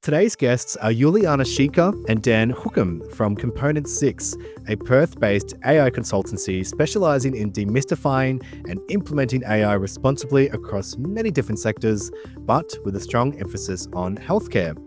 Today's guests are Yulianna Shiikha and Dan Hookham from Component 6, a Perth-based AI consultancy specializing in demystifying and implementing AI responsibly across many different sectors, but with a strong emphasis on healthcare.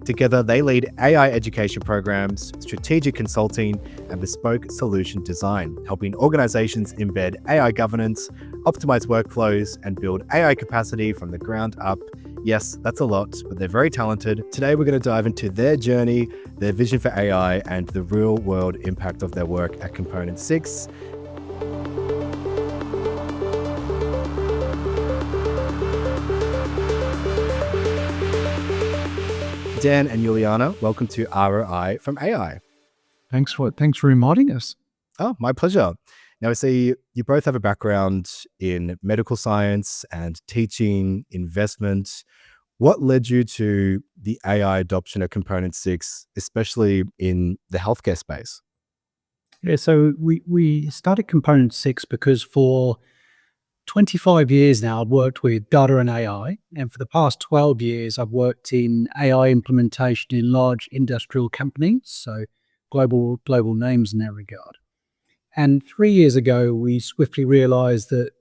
Together, they lead AI education programs, strategic consulting, and bespoke solution design, helping organizations embed AI governance, optimize workflows, and build AI capacity from the ground up. Yes, that's a lot, but they're very talented. Today, we're going to dive into their journey, their vision for AI, and the real-world impact of their work at Component 6. Dan and Yulianna, welcome to ROI from AI. Thanks for reminding us. Oh, my pleasure. Now, I see you both have a background in medical science and teaching, investment. What led you to the AI adoption of Component 6, especially in the healthcare space? Yeah, so we started Component 6 because for 25 years now, I've worked with data and AI. And for the past 12 years, I've worked in AI implementation in large industrial companies, so global names in that regard. And 3 years ago, we swiftly realized that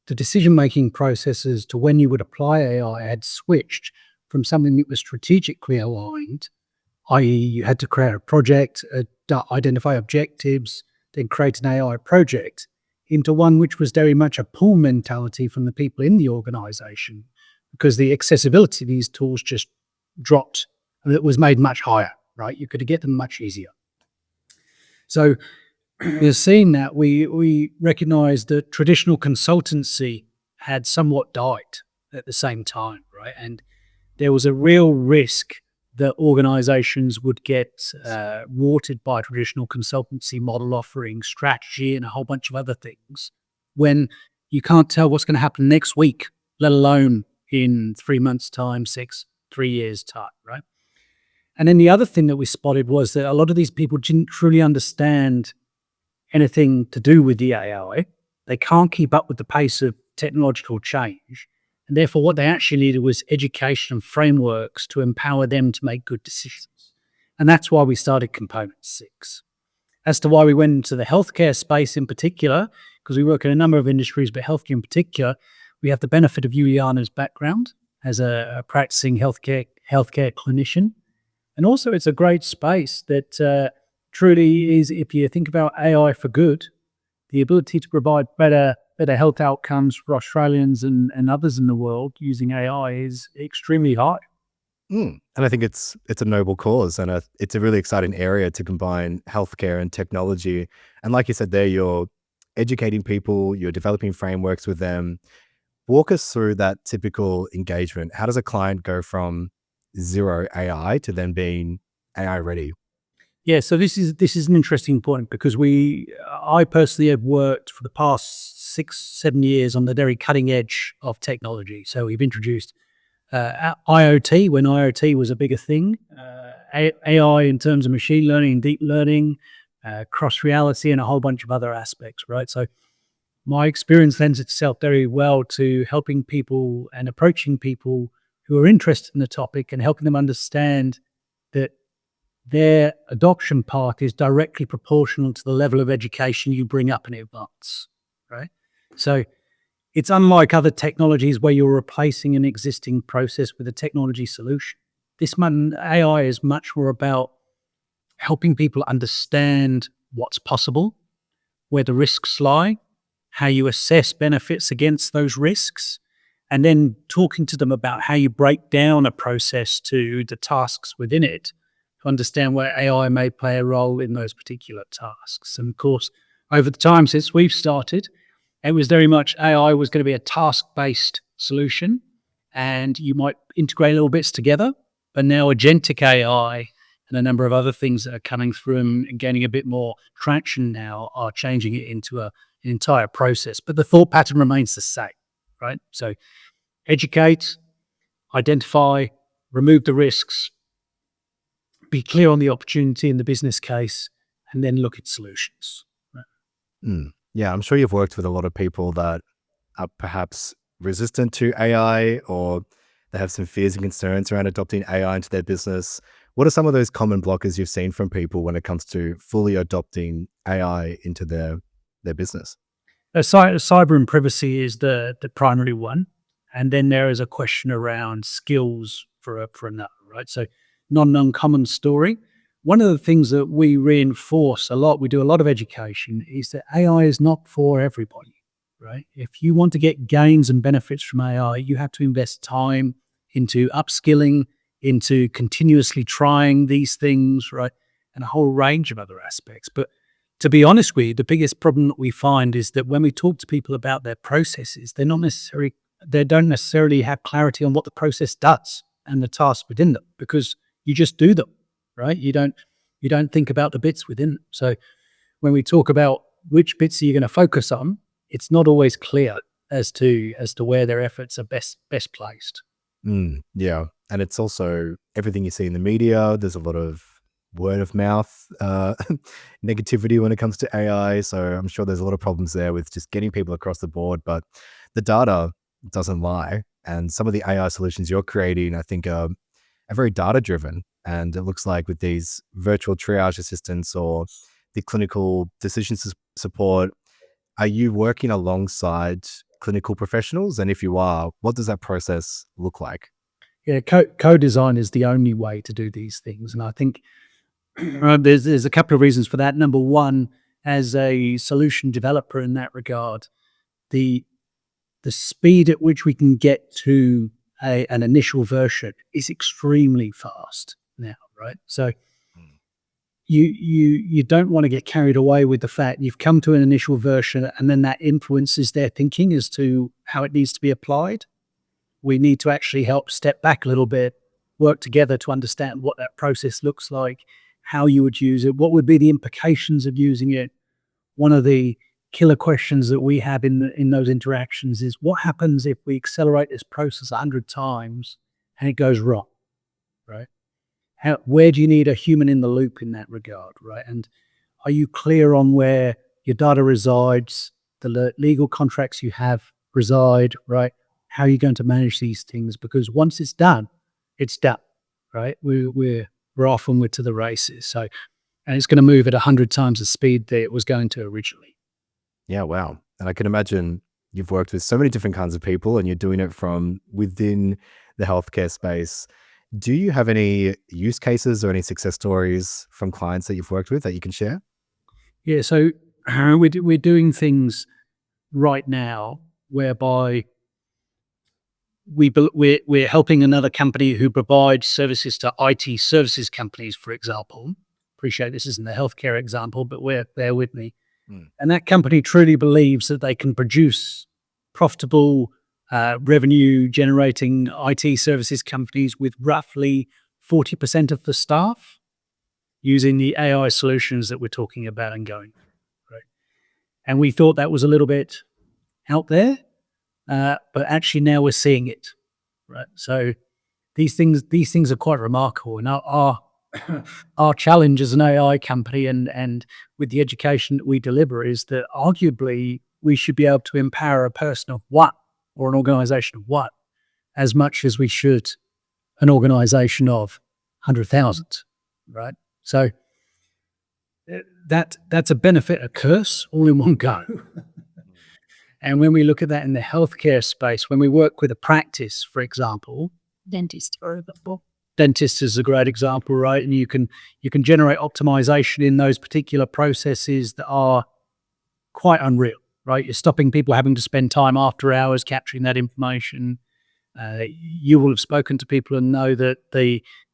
the decision-making processes to when you would apply AI had switched from something that was strategically aligned, i.e. you had to create a project, identify objectives, then create an AI project, into one which was very much a pull mentality from the people in the organization, because the accessibility of these tools just dropped and it was made much higher, right? You could get them much easier. So we're seeing that we recognized that traditional consultancy had somewhat died at the same time, right? And there was a real risk that organizations would get watered by traditional consultancy model offering strategy and a whole bunch of other things when you can't tell what's going to happen next week, let alone in 3 months' time, 3 years' time, right? And then the other thing that we spotted was that a lot of these people didn't truly understand anything to do with the AI. They can't keep up with the pace of technological change. And therefore, what they actually needed was education and frameworks to empower them to make good decisions. And that's why we started Component 6. As to why we went into the healthcare space in particular, because we work in a number of industries, but healthcare in particular, we have the benefit of Yulianna's background as a practicing healthcare clinician. And also, it's a great space that truly is, if you think about AI for good, the ability to provide better health outcomes for Australians and others in the world using AI is extremely high. And I think it's a noble cause, and it's a really exciting area to combine healthcare and technology. And like you said there, you're educating people, you're developing frameworks with them. Walk us through that typical engagement. How does a client go from zero AI to then being AI ready? Yeah, so this is an interesting point because I personally have worked for the past 6-7 years on the very cutting edge of technology. So we've introduced IoT when IoT was a bigger thing, AI in terms of machine learning and deep learning, cross reality, and a whole bunch of other aspects, right? So my experience lends itself very well to helping people and approaching people who are interested in the topic and helping them understand that their adoption path is directly proportional to the level of education you bring up in advance, right? So it's unlike other technologies where you're replacing an existing process with a technology solution. AI is much more about helping people understand what's possible, where the risks lie, how you assess benefits against those risks, and then talking to them about how you break down a process to the tasks within it, understand where AI may play a role in those particular tasks. And of course, over the time since we've started, it was very much AI was going to be a task-based solution, and you might integrate little bits together. But now agentic AI and a number of other things that are coming through and gaining a bit more traction now are changing it into an entire process. But the thought pattern remains the same, right? So educate, identify, remove the risks, be clear on the opportunity and the business case, and then look at solutions. Right? Yeah, I'm sure you've worked with a lot of people that are perhaps resistant to AI, or They have some fears and concerns around adopting AI into their business. What are some of those common blockers you've seen from people when it comes to fully adopting AI into their business? Cyber and privacy is the primary one, and then there is a question around skills for another, right? So, not an uncommon story. One of the things that we reinforce a lot, we do a lot of education, is that AI is not for everybody, right? If you want to get gains and benefits from AI, you have to invest time into upskilling, into continuously trying these things, right? And a whole range of other aspects. But to be honest with you, the biggest problem that we find is that when we talk to people about their processes, they don't necessarily have clarity on what the process does and the tasks within them, because you just do them, right? You don't think about the bits within them. So when we talk about which bits are you going to focus on, it's not always clear as to where their efforts are best placed. Yeah. And it's also everything you see in the media. There's a lot of word of mouth negativity when it comes to AI. So I'm sure there's a lot of problems there with just getting people across the board. But the data doesn't lie. And some of the AI solutions you're creating, I think, are very data driven. And it looks like with these virtual triage assistants or the clinical support, are you working alongside clinical professionals? And if you are, what does that process look like? Yeah, co-design is the only way to do these things, and I think there's a couple of reasons for that. Number one, as a solution developer in that regard, the the speed at which we can get to an initial version is extremely fast now, right? So Mm. you don't want to get carried away with the fact you've come to an initial version and then that influences their thinking as to how it needs to be applied. We need to actually help step back a little bit, work together to understand what that process looks like, how you would use it, what would be the implications of using it. One of the killer questions that we have in those interactions is what happens if we accelerate this process 100 times and it goes wrong, right? Where do you need a human in the loop in that regard, right? And are you clear on where your data resides, the legal contracts you have reside, right? How are you going to manage these things? Because once it's done, right? We're off and we're to the races. So, and it's going to move at 100 times the speed that it was going to originally. Yeah, wow. And I can imagine you've worked with so many different kinds of people and you're doing it from within the healthcare space. Do you have any use cases or any success stories from clients that you've worked with that you can share? Yeah, so we're doing things right now whereby we're helping another company who provides services to IT services companies, for example. Appreciate this isn't a healthcare example, but bear with me. Mm. And that company truly believes that they can produce profitable, revenue generating IT services companies with roughly 40% of the staff using the AI solutions that we're talking about and going, right? And we thought that was a little bit out there, but actually now we're seeing it, right? So these things are quite remarkable. And our challenge as an AI company and with the education that we deliver is that arguably we should be able to empower a person of one or an organization of one as much as we should an organization of 100,000, right? So that's a benefit, a curse, all in one go. And when we look at that in the healthcare space, when we work with a practice, for example, dentist, for example, dentist is a great example, right? And you can generate optimization in those particular processes that are quite unreal, right? You're stopping people having to spend time after hours capturing that information. You will have spoken to people and know that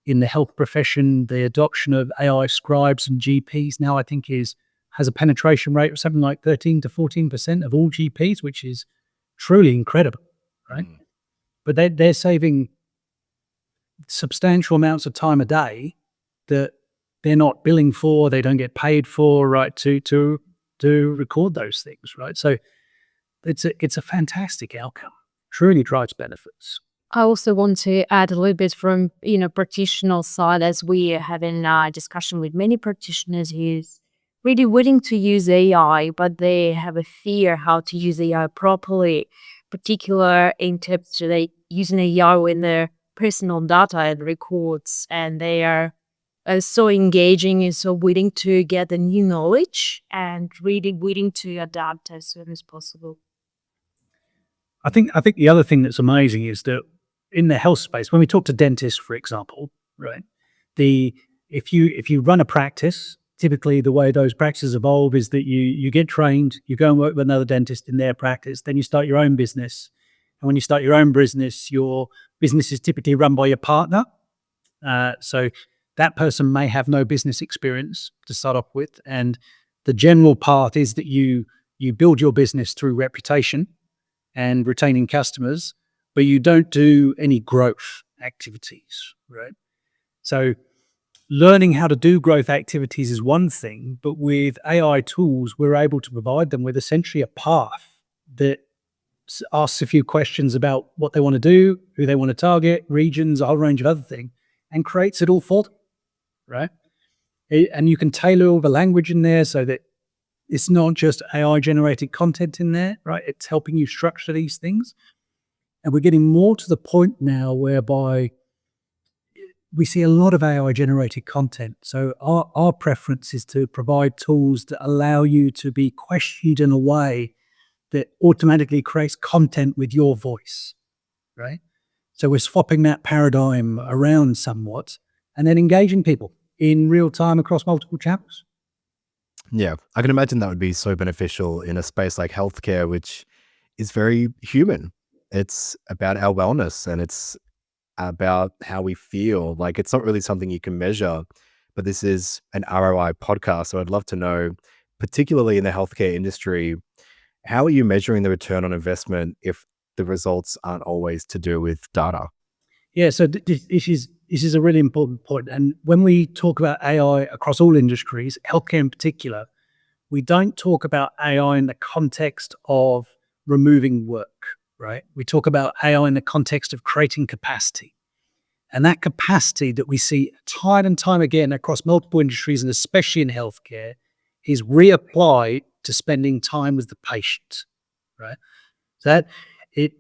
in the health profession, the adoption of AI scribes and GPs now I think has a penetration rate of something like 13 to 14% of all GPs, which is truly incredible, right? Mm. But they're saving substantial amounts of time a day that they're not billing for, they don't get paid for, right? To record those things, right? So it's a fantastic outcome. Truly drives benefits. I also want to add a little bit from practitioner side, as we are having a discussion with many practitioners who's really willing to use AI, but they have a fear how to use AI properly, particular in terms of they using AI in their personal data and records, and they are so engaging and so willing to get the new knowledge and really willing to adapt as soon as possible. I think the other thing that's amazing is that in the health space, when we talk to dentists, for example, right, if you run a practice, typically the way those practices evolve is that you get trained, you go and work with another dentist in their practice, then you start your own business, and when you start your business is typically run by your partner. So that person may have no business experience to start off with, and the general path is that you build your business through reputation and retaining customers, but you don't do any growth activities, right? So learning how to do growth activities is one thing, but with AI tools, we're able to provide them with essentially a path that asks a few questions about what they want to do, who they want to target, regions, a whole range of other things, and creates it all for them, right? And you can tailor all the language in there so that it's not just AI generated content in there, right? It's helping you structure these things. And we're getting more to the point now whereby we see a lot of AI generated content. So our preference is to provide tools that allow you to be questioned in a way that automatically creates content with your voice, right? So we're swapping that paradigm around somewhat and then engaging people in real time across multiple channels. Yeah, I can imagine that would be so beneficial in a space like healthcare, which is very human. It's about our wellness and it's about how we feel. Like it's not really something you can measure, but this is an ROI podcast. So I'd love to know, particularly in the healthcare industry, how are you measuring the return on investment if the results aren't always to do with data? Yeah, so this is a really important point. And when we talk about AI across all industries, healthcare in particular, we don't talk about AI in the context of removing work, right? We talk about AI in the context of creating capacity. And that capacity that we see time and time again across multiple industries, and especially in healthcare, is reapplied to spending time with the patient, right? So that it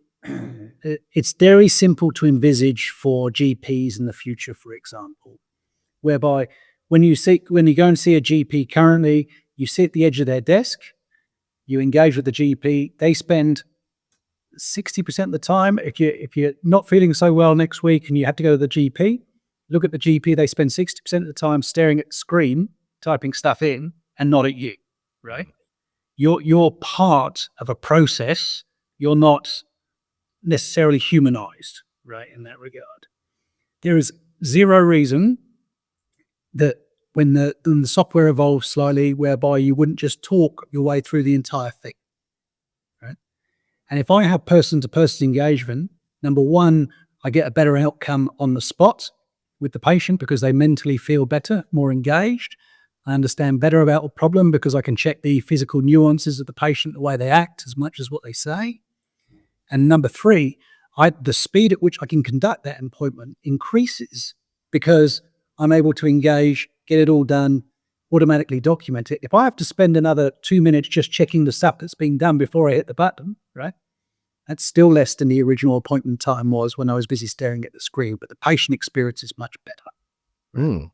it's very simple to envisage for GPs in the future, for example, whereby when you go and see a GP currently, you sit at the edge of their desk, you engage with the GP. They spend 60% of the time, if you're not feeling so well next week and you have to go to the GP, look at the GP. They spend 60% of the time staring at the screen, typing stuff in, and not at you, right? You're part of a process. You're not necessarily humanized, right, in that regard. There is zero reason that when the software evolves slightly, whereby you wouldn't just talk your way through the entire thing, right? And if I have person-to-person engagement, number one, I get a better outcome on the spot with the patient because they mentally feel better, more engaged. I understand better about the problem because I can check the physical nuances of the patient, the way they act, as much as what they say. And number three, the speed at which I can conduct that appointment increases because I'm able to engage, get it all done, automatically document it. If I have to spend another 2 minutes just checking the stuff that's being done before I hit the button, right? That's still less than the original appointment time was when I was busy staring at the screen, but the patient experience is much better. Mm,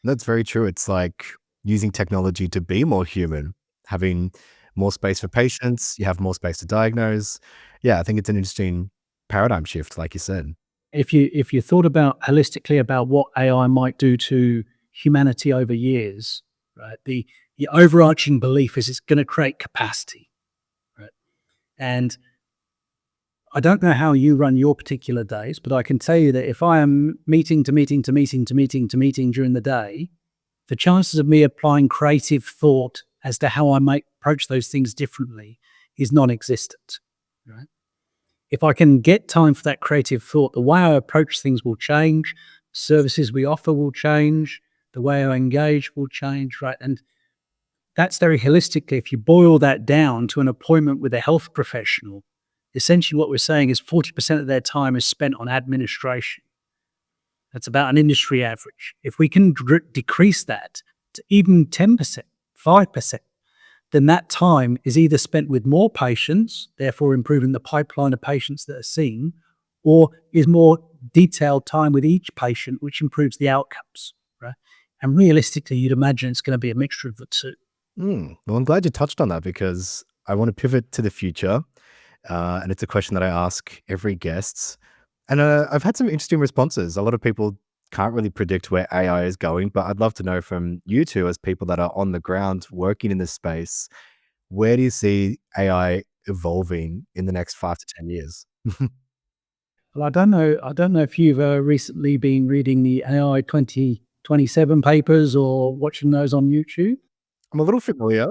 that's very true. It's like using technology to be more human, having more space for patients, you have more space to diagnose. Yeah, I think it's an interesting paradigm shift, like you said. If you thought about holistically about what AI might do to humanity over years, right? The overarching belief is it's going to create capacity, right? And I don't know how you run your particular days, but I can tell you that if I am meeting to meeting to meeting to meeting to meeting during the day, the chances of me applying creative thought as to how I might approach those things differently is non-existent, right? If I can get time for that creative thought, the way I approach things will change, services we offer will change, the way I engage will change, right? And that's very holistically. If you boil that down to an appointment with a health professional, essentially what we're saying is 40% of their time is spent on administration. That's about an industry average. If we can decrease that to even 10%, 5%, then that time is either spent with more patients, therefore improving the pipeline of patients that are seen, or is more detailed time with each patient, which improves the outcomes, right? And realistically, you'd imagine it's going to be a mixture of the two. Well, I'm glad you touched on that because I want to pivot to the future. And it's a question that I ask every guest. And I've had some interesting responses. A lot of people can't really predict where AI is going, but I'd love to know from you two, as people that are on the ground working in this space, where do you see AI evolving in the next 5 to 10 years? Well, I don't know if you've recently been reading the AI 2027 papers or watching those on YouTube. I'm a little familiar.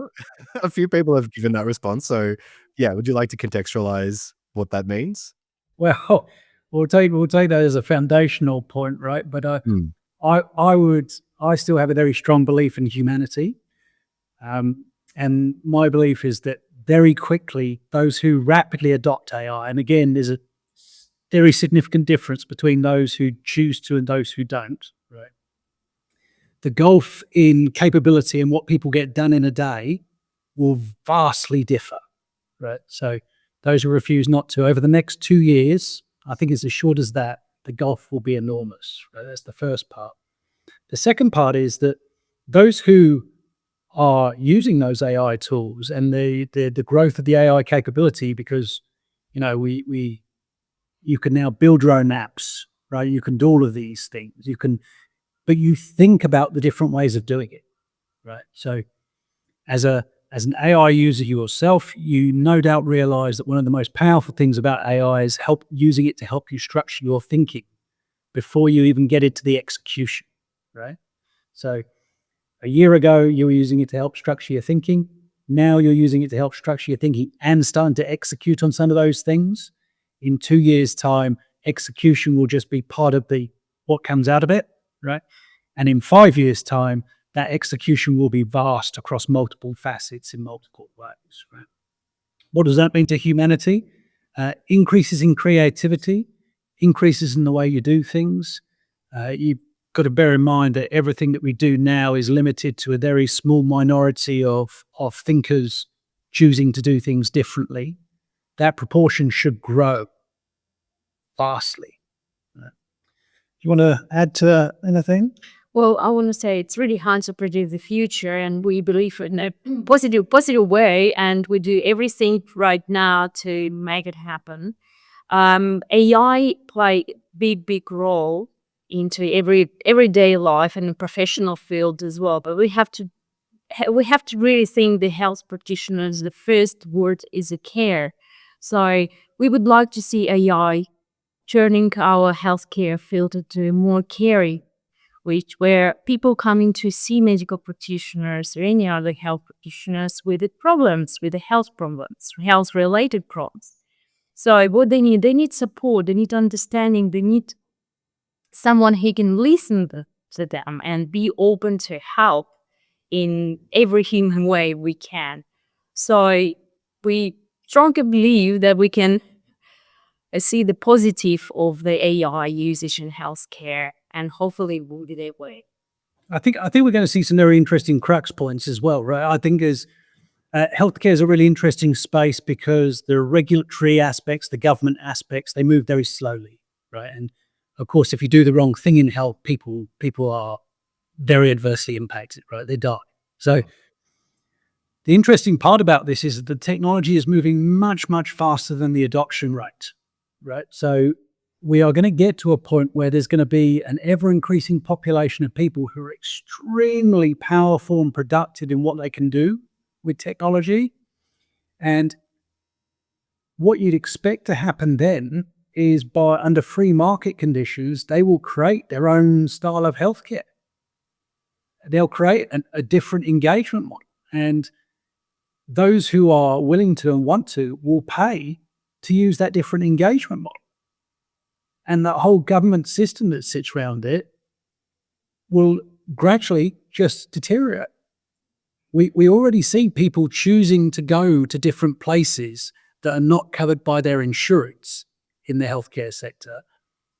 A few people have given that response. So, yeah, would you like to contextualize what that means? Well, we'll take that as a foundational point, right? But Mm. I still have a very strong belief in humanity, and my belief is that very quickly those who rapidly adopt AI, and again, there's a very significant difference between those who choose to and those who don't. Right, the gulf in capability and what people get done in a day will vastly differ. Right, so those who refuse not to, over the next 2 years, I think it's as short as that, the gulf will be enormous. Right? That's the first part. The second part is that those who are using those AI tools and the growth of the AI capability, because we you can now build your own apps, right? You can do all of these things. But you think about the different ways of doing it, right? So as an AI user yourself, you no doubt realize that one of the most powerful things about AI is using it to help you structure your thinking before you even get into the execution, right? So a year ago, you were using it to help structure your thinking. Now you're using it to help structure your thinking and starting to execute on some of those things. In 2 years' time, execution will just be part of what comes out of it, right? And in 5 years' time, that execution will be vast across multiple facets in multiple ways, right? What does that mean to humanity? Increases in creativity, increases in the way you do things. You've got to bear in mind that everything that we do now is limited to a very small minority of thinkers choosing to do things differently. That proportion should grow vastly. Do you want to add to anything? Well, I want to say it's really hard to predict the future, and we believe in a positive way, and we do everything right now to make it happen. AI play big role into everyday life and professional field as well. But we have to really think the health practitioners. The first word is a care. So we would like to see AI turning our healthcare field into more caring, where people coming to see medical practitioners or any other health practitioners with the problems, with the health problems, health related problems. So what they need support, they need understanding, they need someone who can listen to them and be open to help in every human way we can. So we strongly believe that we can see the positive of the AI usage in healthcare, and hopefully it will be that way. I think we're going to see some very interesting crux points as well, right? I think healthcare is a really interesting space because the regulatory aspects, the government aspects, they move very slowly, right? And of course, if you do the wrong thing in health, people are very adversely impacted, right? They die. So the interesting part about this is that the technology is moving much faster than the adoption rate, right? So we are going to get to a point where there's going to be an ever-increasing population of people who are extremely powerful and productive in what they can do with technology. And what you'd expect to happen then is, under free market conditions, they will create their own style of healthcare. They'll create a different engagement model. And those who are willing to and want to will pay to use that different engagement model. And that whole government system that sits around it will gradually just deteriorate. We already see people choosing to go to different places that are not covered by their insurance in the healthcare sector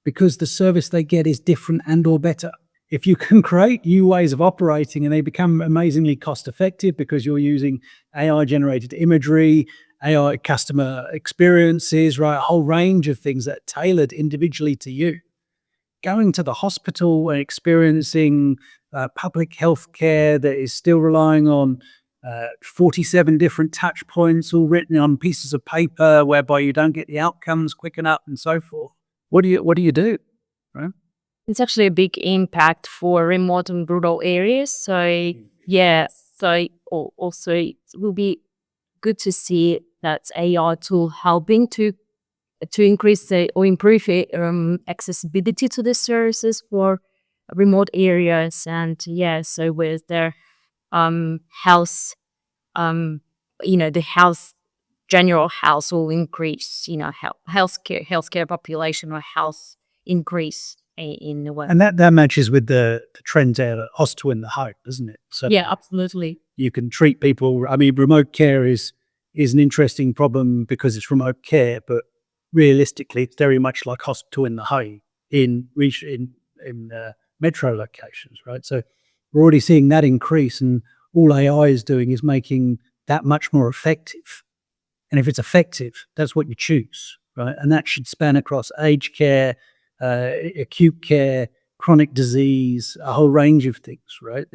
because the service they get is different and or better. if you can create new ways of operating and they become amazingly cost effective because you're using AI generated imagery, AI customer experiences, right? A whole range of things that are tailored individually to you. Going to the hospital and experiencing public health care that is still relying on 47 different touch points all written on pieces of paper whereby you don't get the outcomes quick enough and so forth. What do you do? Right? It's actually a big impact for remote and rural areas. So yeah, so also it will be good to see that AI tool helping to increase or improve accessibility to the services for remote areas. And yeah, so with their health, the health, general health will increase, healthcare population or health increase in the world. And that matches with the trends out of hospital in the home, doesn't it? So Yeah, absolutely. you can treat people. I mean, remote care is an interesting problem because it's remote care, but realistically, it's very much like hospital in the home in metro locations, right? So we're already seeing that increase, and all AI is doing is making that much more effective. And if it's effective, that's what you choose, right? And that should span across aged care, acute care, chronic disease, a whole range of things, right?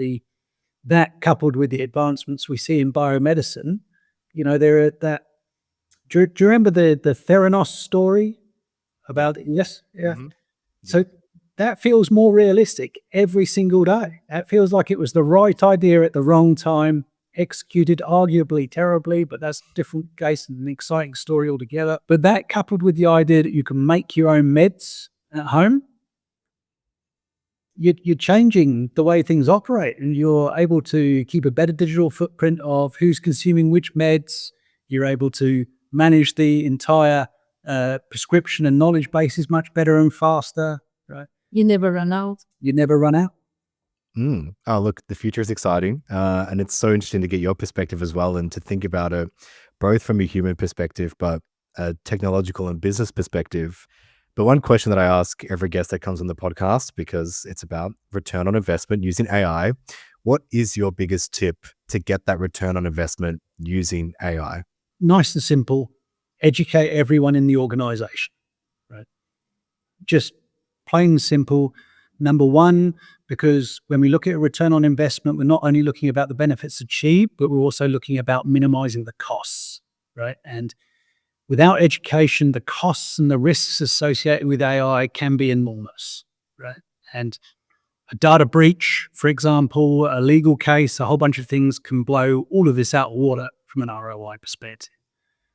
That coupled with the advancements we see in biomedicine, there are that. Do you remember the Theranos story about it? Yes, yeah. Mhm. So that feels more realistic every single day. That feels like it was the right idea at the wrong time, executed arguably terribly, but that's a different case and an exciting story altogether. But that coupled with the idea that you can make your own meds at home, you're changing the way things operate, and you're able to keep a better digital footprint of who's consuming which meds. You're able to manage the entire prescription and knowledge bases much better and faster, right? You never run out. You never run out. Oh, look, the future is exciting. And it's so interesting to get your perspective as well and to think about it both from a human perspective, but a technological and business perspective. But one question that I ask every guest that comes on the podcast, because it's about return on investment using AI, what is your biggest tip to get that return on investment using AI? Nice and simple. Educate everyone in the organization, right? Just plain and simple. Number one, because when we look at a return on investment, we're not only looking about the benefits achieved, but we're also looking about minimizing the costs, right? And without education, the costs and the risks associated with AI can be enormous, right? And a data breach, for example, a legal case, a whole bunch of things can blow all of this out of water from an ROI perspective.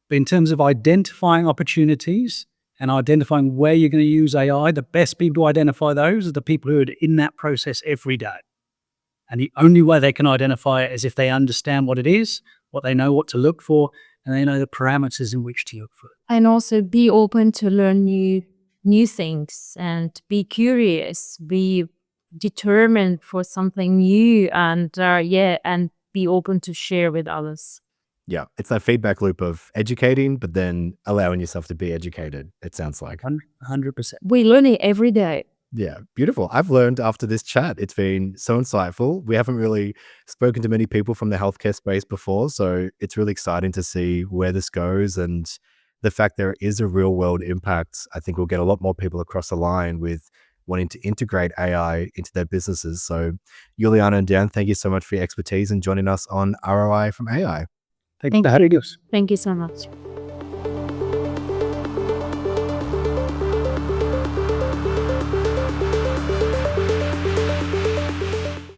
But in terms of identifying opportunities and identifying where you're going to use AI, the best people to identify those are the people who are in that process every day. And the only way they can identify it is if they understand what it is, what they know what to look for, and they know the parameters in which to look for it. And also be open to learn new things and be curious, be determined for something new, and and be open to share with others. Yeah, it's that feedback loop of educating, but then allowing yourself to be educated, it sounds like. 100%. We learn it every day. Yeah, beautiful. I've learned after this chat. It's been so insightful. We haven't really spoken to many people from the healthcare space before, so it's really exciting to see where this goes and the fact there is a real world impact. I think we'll get a lot more people across the line with wanting to integrate AI into their businesses. So, Yulianna and Dan, thank you so much for your expertise and joining us on ROI from AI. Thanks for having us. Thank you so much.